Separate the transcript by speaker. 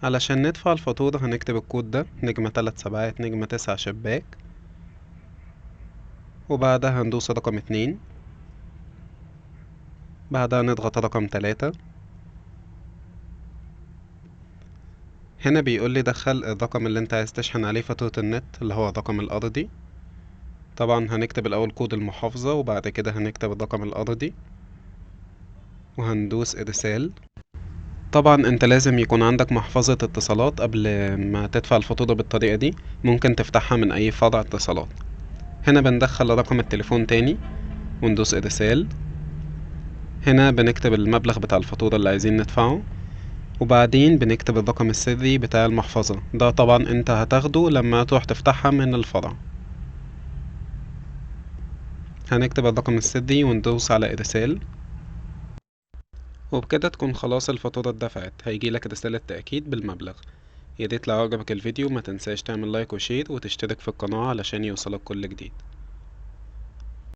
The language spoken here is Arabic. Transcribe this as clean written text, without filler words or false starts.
Speaker 1: علشان ندفع الفاتورة هنكتب الكود ده *3 *9 شباك، وبعدها هندوس رقم 2، بعدها نضغط رقم 3. هنا بيقولي دخل الرقم اللي انت عايز تشحن عليه فاتورة النت اللي هو الرقم الأرضي. طبعا هنكتب الأول كود المحافظة وبعد كده هنكتب الرقم الأرضي وهندوس إرسال. طبعا انت لازم يكون عندك محفظة اتصالات قبل ما تدفع الفاتورة بالطريقة دي، ممكن تفتحها من أي فرع اتصالات. هنا بندخل رقم التليفون تاني وندوس إرسال. هنا بنكتب المبلغ بتاع الفاتورة اللي عايزين ندفعه، وبعدين بنكتب الرقم السري بتاع المحفظة، ده طبعا انت هتاخده لما تروح تفتحها من الفرع. هنكتب الرقم السري وندوس على إرسال، وبكده تكون خلاص الفاتورة اتدفعت. هيجيلك رسالة تأكيد بالمبلغ. ياريت لو عجبك الفيديو ما تنساش تعمل لايك وشير وتشترك في القناة علشان يوصلك كل جديد.